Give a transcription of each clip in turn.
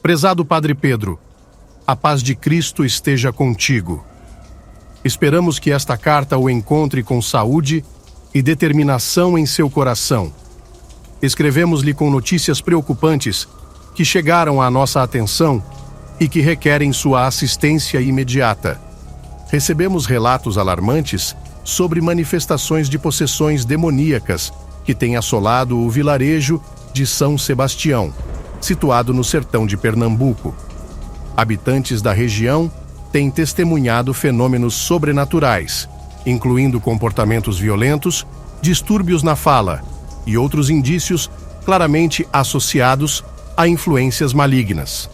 Prezado Padre Pedro, a paz de Cristo esteja contigo. Esperamos que esta carta o encontre com saúde e determinação em seu coração. Escrevemos-lhe com notícias preocupantes que chegaram à nossa atenção e que requerem sua assistência imediata. Recebemos relatos alarmantes sobre manifestações de possessões demoníacas que têm assolado o vilarejo de São Sebastião, situado no sertão de Pernambuco. Habitantes da região têm testemunhado fenômenos sobrenaturais, incluindo comportamentos violentos, distúrbios na fala e outros indícios claramente associados a influências malignas.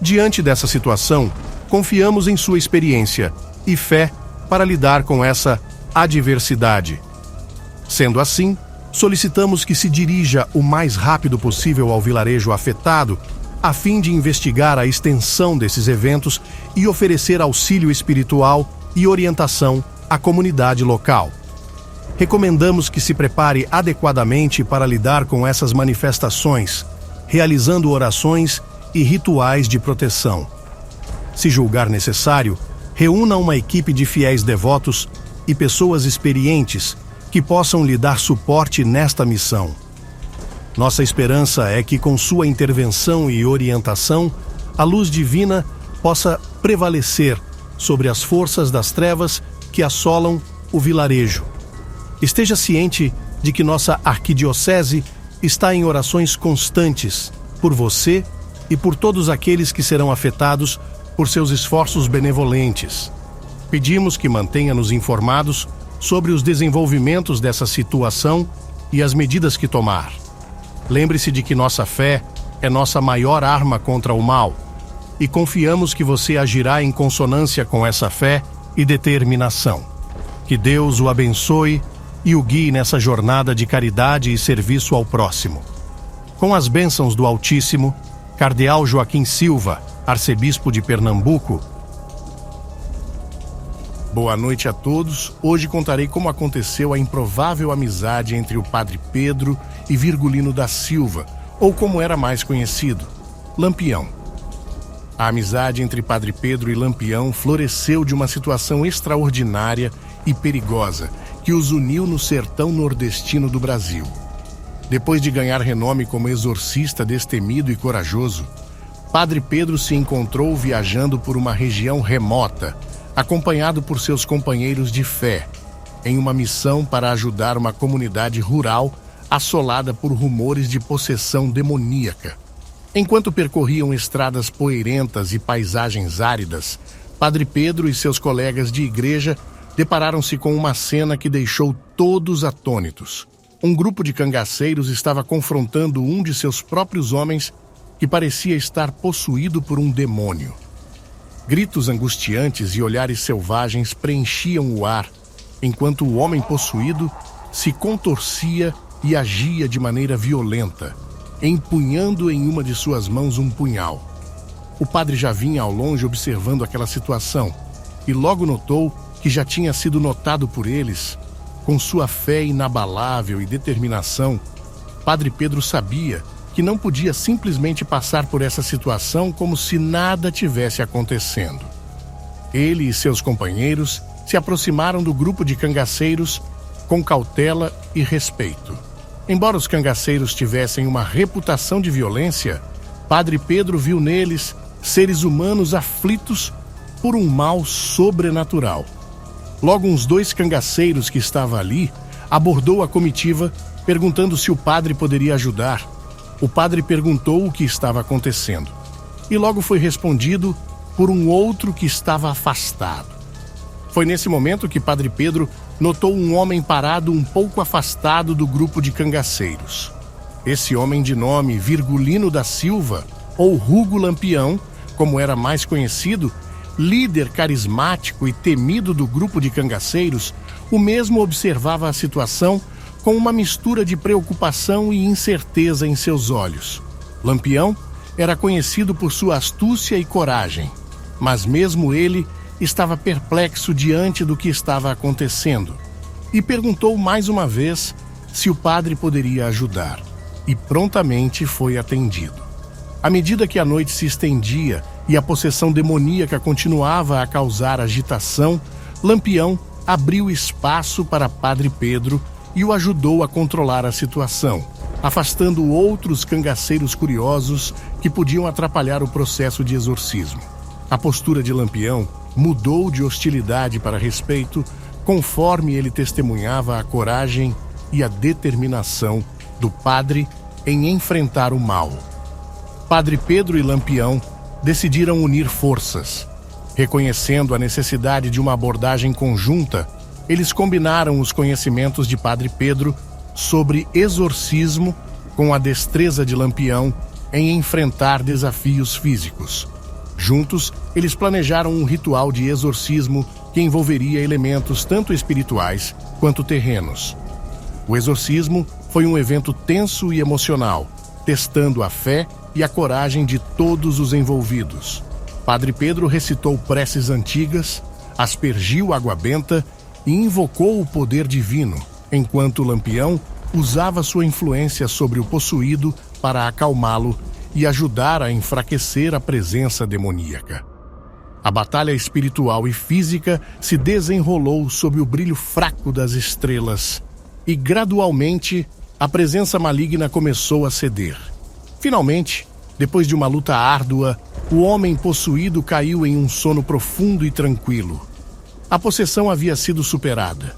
Diante dessa situação, confiamos em sua experiência e fé para lidar com essa adversidade. Sendo assim, solicitamos que se dirija o mais rápido possível ao vilarejo afetado, a fim de investigar a extensão desses eventos e oferecer auxílio espiritual e orientação à comunidade local. Recomendamos que se prepare adequadamente para lidar com essas manifestações, realizando orações e rituais de proteção. Se julgar necessário, reúna uma equipe de fiéis devotos e pessoas experientes que possam lhe dar suporte nesta missão. Nossa esperança é que, com sua intervenção e orientação, a luz divina possa prevalecer sobre as forças das trevas que assolam o vilarejo. Esteja ciente de que nossa arquidiocese está em orações constantes por você e por todos aqueles que serão afetados por seus esforços benevolentes. Pedimos que mantenha-nos informados sobre os desenvolvimentos dessa situação e as medidas que tomar. Lembre-se de que nossa fé é nossa maior arma contra o mal e confiamos que você agirá em consonância com essa fé e determinação. Que Deus o abençoe e o guie nessa jornada de caridade e serviço ao próximo. Com as bênçãos do Altíssimo, Cardeal Joaquim Silva, Arcebispo de Pernambuco. Boa noite a todos. Hoje contarei como aconteceu a improvável amizade entre o Padre Pedro e Virgulino da Silva, ou como era mais conhecido, Lampião. A amizade entre Padre Pedro e Lampião floresceu de uma situação extraordinária e perigosa que os uniu no sertão nordestino do Brasil. Depois de ganhar renome como exorcista destemido e corajoso, Padre Pedro se encontrou viajando por uma região remota, acompanhado por seus companheiros de fé, em uma missão para ajudar uma comunidade rural assolada por rumores de possessão demoníaca. Enquanto percorriam estradas poeirentas e paisagens áridas, Padre Pedro e seus colegas de igreja depararam-se com uma cena que deixou todos atônitos. Um grupo de cangaceiros estava confrontando um de seus próprios homens que parecia estar possuído por um demônio. Gritos angustiantes e olhares selvagens preenchiam o ar, enquanto o homem possuído se contorcia e agia de maneira violenta, empunhando em uma de suas mãos um punhal. O padre já vinha ao longe observando aquela situação e logo notou que já tinha sido notado por eles. Com sua fé inabalável e determinação, Padre Pedro sabia que não podia simplesmente passar por essa situação como se nada tivesse acontecendo. Ele e seus companheiros se aproximaram do grupo de cangaceiros com cautela e respeito. Embora os cangaceiros tivessem uma reputação de violência, Padre Pedro viu neles seres humanos aflitos por um mal sobrenatural. Logo, uns 2 cangaceiros que estavam ali abordou a comitiva, perguntando se o padre poderia ajudar. O padre perguntou o que estava acontecendo e logo foi respondido por um outro que estava afastado. Foi nesse momento que Padre Pedro notou um homem parado um pouco afastado do grupo de cangaceiros. Esse homem, de nome Virgulino da Silva, ou Hugo Lampião, como era mais conhecido, líder carismático e temido do grupo de cangaceiros, o mesmo observava a situação com uma mistura de preocupação e incerteza em seus olhos. Lampião era conhecido por sua astúcia e coragem, mas mesmo ele estava perplexo diante do que estava acontecendo e perguntou mais uma vez se o padre poderia ajudar, e prontamente foi atendido. À medida que a noite se estendia e a possessão demoníaca continuava a causar agitação, Lampião abriu espaço para Padre Pedro e o ajudou a controlar a situação, afastando outros cangaceiros curiosos que podiam atrapalhar o processo de exorcismo. A postura de Lampião mudou de hostilidade para respeito conforme ele testemunhava a coragem e a determinação do padre em enfrentar o mal. Padre Pedro e Lampião decidiram unir forças. Reconhecendo a necessidade de uma abordagem conjunta, eles combinaram os conhecimentos de Padre Pedro sobre exorcismo com a destreza de Lampião em enfrentar desafios físicos. Juntos, eles planejaram um ritual de exorcismo que envolveria elementos tanto espirituais quanto terrenos. O exorcismo foi um evento tenso e emocional, testando a fé e a coragem de todos os envolvidos. Padre Pedro recitou preces antigas, aspergiu água benta e invocou o poder divino, enquanto Lampião usava sua influência sobre o possuído para acalmá-lo e ajudar a enfraquecer a presença demoníaca. A batalha espiritual e física se desenrolou sob o brilho fraco das estrelas e, gradualmente, a presença maligna começou a ceder. Finalmente, depois de uma luta árdua, o homem possuído caiu em um sono profundo e tranquilo. A possessão havia sido superada.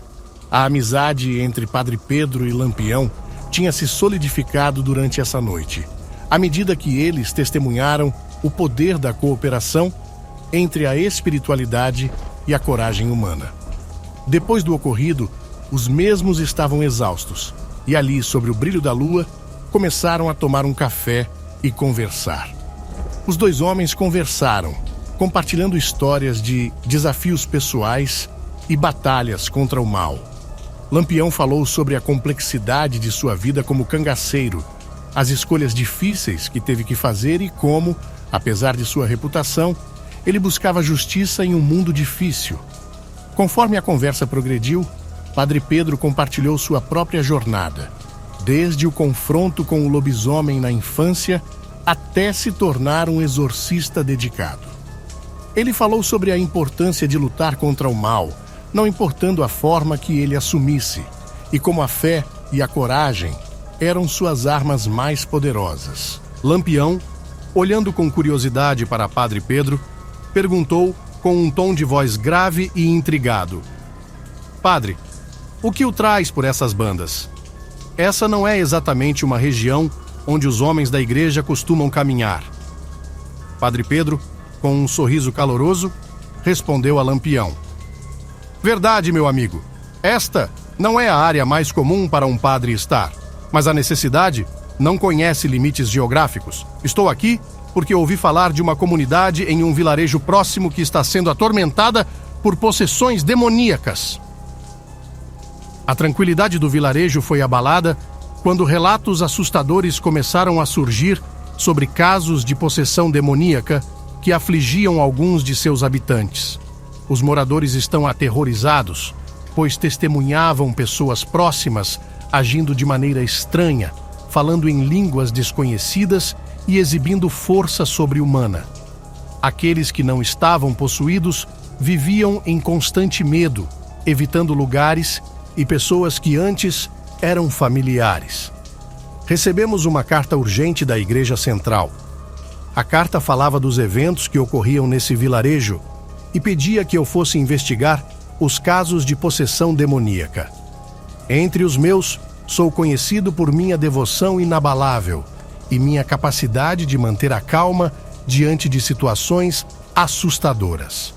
A amizade entre Padre Pedro e Lampião tinha se solidificado durante essa noite, à medida que eles testemunharam o poder da cooperação entre a espiritualidade e a coragem humana. Depois do ocorrido, os mesmos estavam exaustos, e ali, sobre o brilho da lua, começaram a tomar um café e conversar. Os dois homens conversaram, compartilhando histórias de desafios pessoais e batalhas contra o mal. Lampião falou sobre a complexidade de sua vida como cangaceiro, as escolhas difíceis que teve que fazer e como, apesar de sua reputação, ele buscava justiça em um mundo difícil. Conforme a conversa progrediu, Padre Pedro compartilhou sua própria jornada, desde o confronto com o lobisomem na infância até se tornar um exorcista dedicado. Ele falou sobre a importância de lutar contra o mal, não importando a forma que ele assumisse, e como a fé e a coragem eram suas armas mais poderosas. Lampião, olhando com curiosidade para Padre Pedro, perguntou com um tom de voz grave e intrigado: Padre, o que o traz por essas bandas? Essa não é exatamente uma região onde os homens da igreja costumam caminhar. Padre Pedro, com um sorriso caloroso, respondeu a Lampião: Verdade, meu amigo. Esta não é a área mais comum para um padre estar, mas a necessidade não conhece limites geográficos. Estou aqui porque ouvi falar de uma comunidade em um vilarejo próximo que está sendo atormentada por possessões demoníacas. A tranquilidade do vilarejo foi abalada quando relatos assustadores começaram a surgir sobre casos de possessão demoníaca que afligiam alguns de seus habitantes. Os moradores estão aterrorizados, pois testemunhavam pessoas próximas agindo de maneira estranha, falando em línguas desconhecidas e exibindo força sobre-humana. Aqueles que não estavam possuídos viviam em constante medo, evitando lugares e pessoas que antes eram familiares. Recebemos uma carta urgente da Igreja Central. A carta falava dos eventos que ocorriam nesse vilarejo e pedia que eu fosse investigar os casos de possessão demoníaca. Entre os meus, sou conhecido por minha devoção inabalável e minha capacidade de manter a calma diante de situações assustadoras.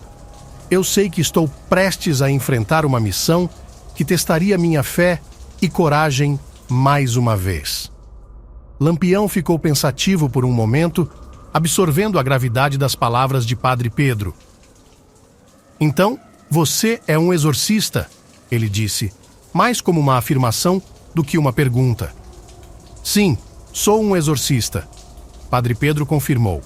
Eu sei que estou prestes a enfrentar uma missão que testaria minha fé e coragem mais uma vez. Lampião ficou pensativo por um momento, absorvendo a gravidade das palavras de Padre Pedro. Então, você é um exorcista, ele disse, mais como uma afirmação do que uma pergunta. Sim, sou um exorcista, Padre Pedro confirmou.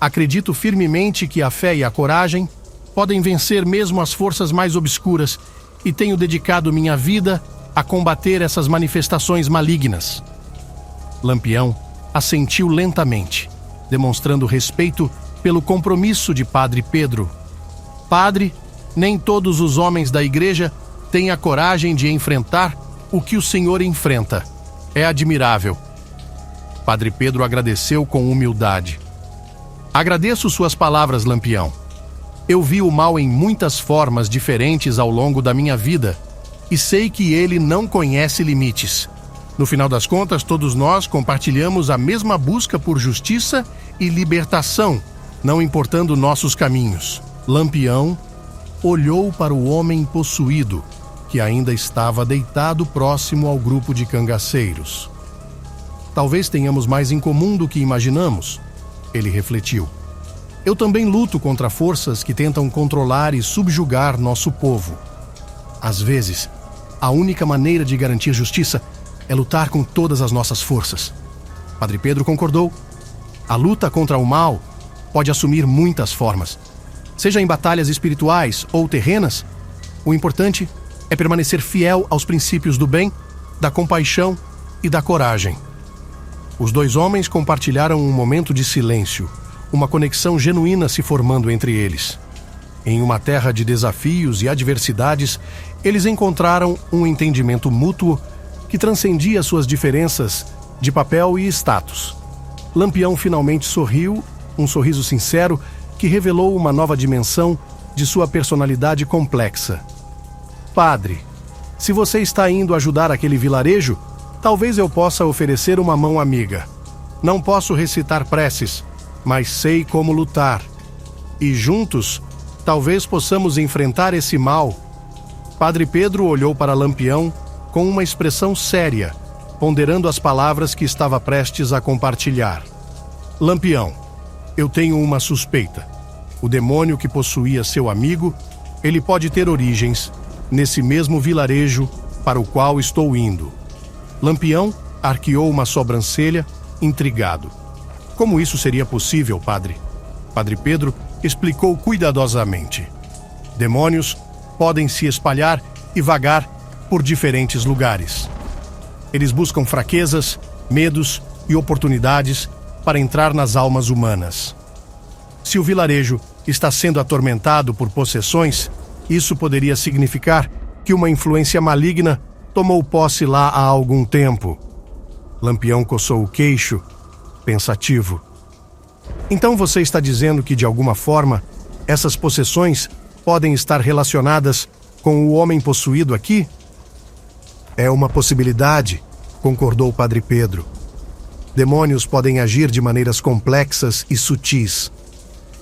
Acredito firmemente que a fé e a coragem podem vencer mesmo as forças mais obscuras e tenho dedicado minha vida a combater essas manifestações malignas. Lampião assentiu lentamente, demonstrando respeito pelo compromisso de Padre Pedro. Padre, nem todos os homens da igreja têm a coragem de enfrentar o que o Senhor enfrenta. É admirável. Padre Pedro agradeceu com humildade. Agradeço suas palavras, Lampião. Eu vi o mal em muitas formas diferentes ao longo da minha vida e sei que ele não conhece limites. No final das contas, todos nós compartilhamos a mesma busca por justiça e libertação, não importando nossos caminhos. Lampião olhou para o homem possuído, que ainda estava deitado próximo ao grupo de cangaceiros. Talvez tenhamos mais em comum do que imaginamos, ele refletiu. Eu também luto contra forças que tentam controlar e subjugar nosso povo. Às vezes, a única maneira de garantir justiça é lutar com todas as nossas forças. Padre Pedro concordou. A luta contra o mal pode assumir muitas formas. Seja em batalhas espirituais ou terrenas, o importante é permanecer fiel aos princípios do bem, da compaixão e da coragem. Os dois homens compartilharam um momento de silêncio, uma conexão genuína se formando entre eles. Em uma terra de desafios e adversidades, eles encontraram um entendimento mútuo que transcendia suas diferenças de papel e status. Lampião finalmente sorriu, um sorriso sincero que revelou uma nova dimensão de sua personalidade complexa. Padre, se você está indo ajudar aquele vilarejo, talvez eu possa oferecer uma mão amiga. Não posso recitar preces, mas sei como lutar. E juntos, talvez possamos enfrentar esse mal. Padre Pedro olhou para Lampião com uma expressão séria, ponderando as palavras que estava prestes a compartilhar. Lampião, eu tenho uma suspeita. O demônio que possuía seu amigo, ele pode ter origens nesse mesmo vilarejo para o qual estou indo. Lampião arqueou uma sobrancelha, intrigado. Como isso seria possível, padre? Padre Pedro explicou cuidadosamente. Demônios podem se espalhar e vagar por diferentes lugares. Eles buscam fraquezas, medos e oportunidades para entrar nas almas humanas. Se o vilarejo está sendo atormentado por possessões, isso poderia significar que uma influência maligna tomou posse lá há algum tempo. Lampião coçou o queixo, pensativo. Então você está dizendo que, de alguma forma, essas possessões podem estar relacionadas com o homem possuído aqui? É uma possibilidade, concordou o Padre Pedro. Demônios podem agir de maneiras complexas e sutis.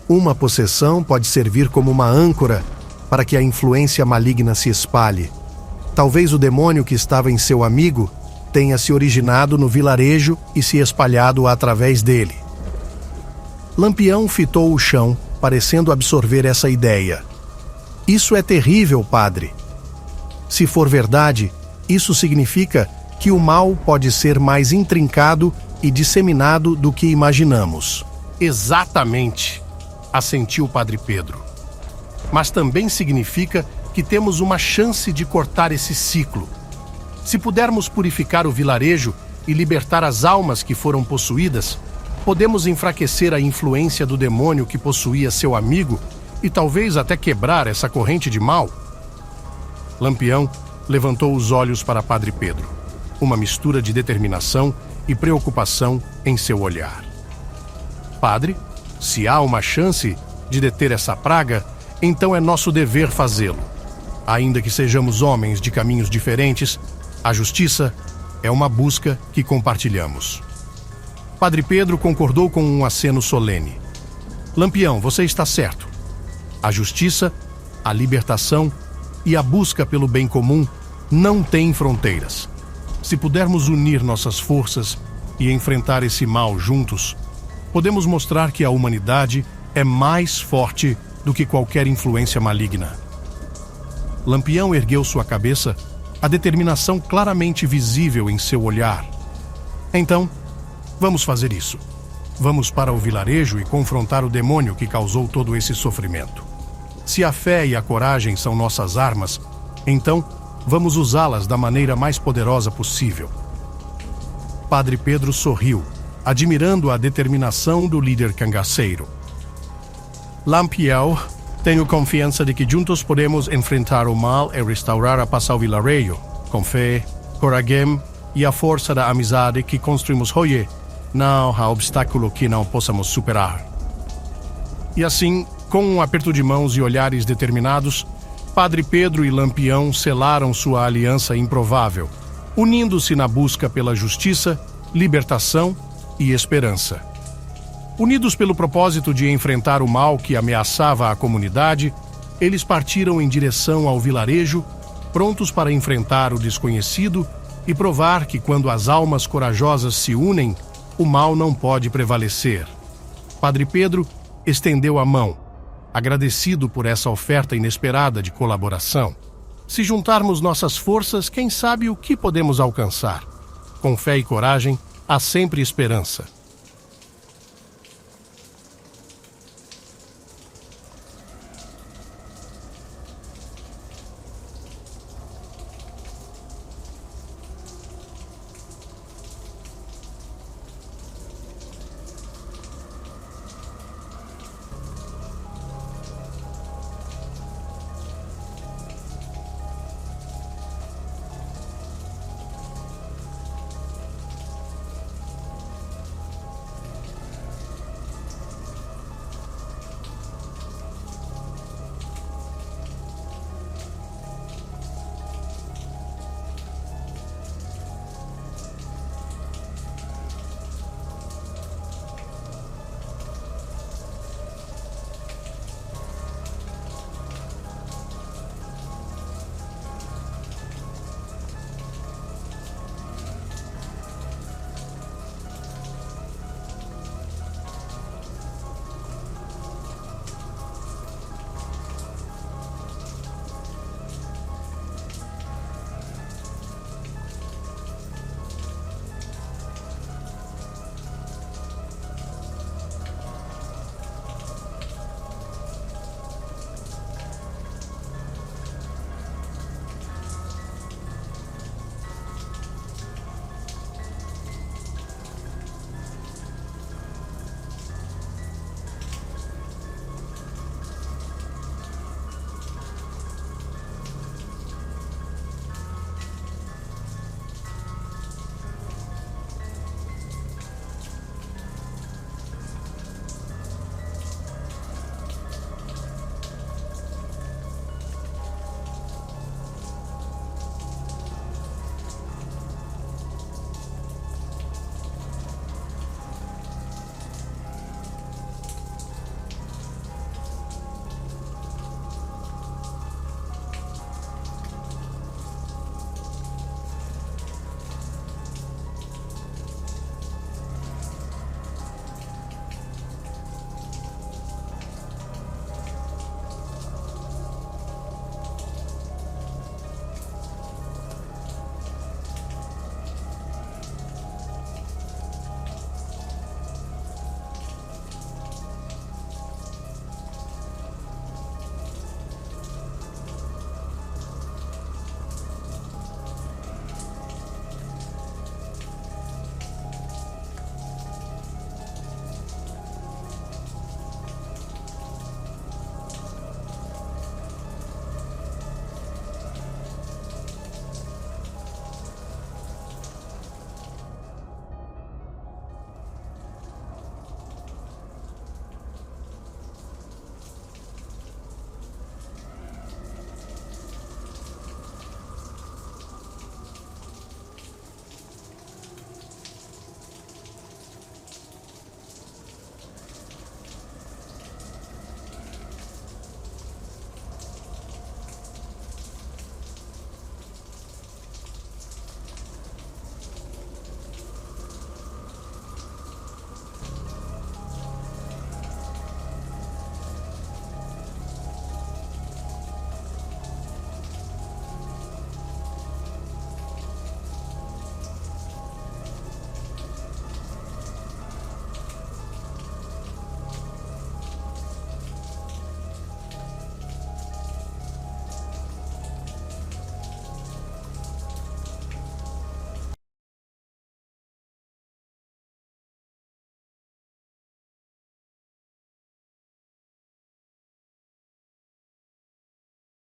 Uma possessão pode servir como uma âncora para que a influência maligna se espalhe. Talvez o demônio que estava em seu amigo tenha se originado no vilarejo e se espalhado através dele. Lampião fitou o chão, parecendo absorver essa ideia. Isso é terrível, padre. Se for verdade, isso significa que o mal pode ser mais intrincado e disseminado do que imaginamos. Exatamente, assentiu o Padre Pedro. Mas também significa que temos uma chance de cortar esse ciclo. Se pudermos purificar o vilarejo e libertar as almas que foram possuídas, podemos enfraquecer a influência do demônio que possuía seu amigo e talvez até quebrar essa corrente de mal. Lampião levantou os olhos para Padre Pedro, uma mistura de determinação e preocupação em seu olhar. Padre, se há uma chance de deter essa praga, então é nosso dever fazê-lo. Ainda que sejamos homens de caminhos diferentes, a justiça é uma busca que compartilhamos. Padre Pedro concordou com um aceno solene. Lampião, você está certo. A justiça, a libertação e a busca pelo bem comum não têm fronteiras. Se pudermos unir nossas forças e enfrentar esse mal juntos, podemos mostrar que a humanidade é mais forte do que qualquer influência maligna. Lampião ergueu sua cabeça, a determinação claramente visível em seu olhar. Então, vamos fazer isso. Vamos para o vilarejo e confrontar o demônio que causou todo esse sofrimento. Se a fé e a coragem são nossas armas, então vamos usá-las da maneira mais poderosa possível. Padre Pedro sorriu, admirando a determinação do líder cangaceiro. Lampião, tenho confiança de que juntos podemos enfrentar o mal e restaurar a paz ao vilarejo, com fé, coragem e a força da amizade que construímos hoje. Não há obstáculo que não possamos superar. E assim, com um aperto de mãos e olhares determinados, Padre Pedro e Lampião selaram sua aliança improvável, unindo-se na busca pela justiça, libertação e esperança. Unidos pelo propósito de enfrentar o mal que ameaçava a comunidade, eles partiram em direção ao vilarejo, prontos para enfrentar o desconhecido e provar que quando as almas corajosas se unem, o mal não pode prevalecer. Padre Pedro estendeu a mão, agradecido por essa oferta inesperada de colaboração. Se juntarmos nossas forças, quem sabe o que podemos alcançar? Com fé e coragem, há sempre esperança.